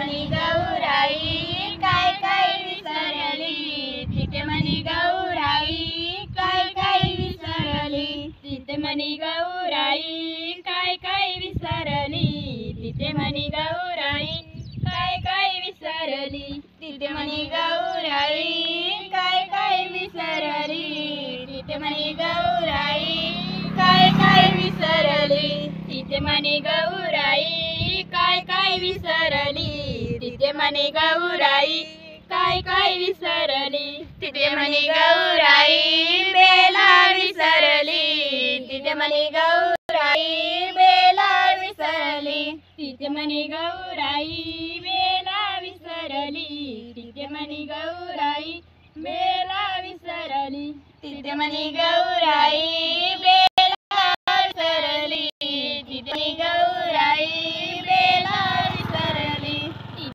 मनी गौराई काय काय विसरली, तिथे मनी गौराई काय काय विसरली, तिथे मनी गौराई काय काय विसरली, तिथे मनी गौराई काय काय विसरली, तिथे मनी गौराई काय काय विसरली, तिथे मनी गौराई काय काय विसरली, तिथे मनी गौराई काय काय विसरली, तिथे मनी गौराई काय काय विसरली, तिथे मनी गौराई बेला विसरली, तिथे मनी गौराई बेला विसरली, तिथे मनी गौराई बेला विसरली, तिथे मनी गौराई बेला विसरली, तिथे मनी गौराई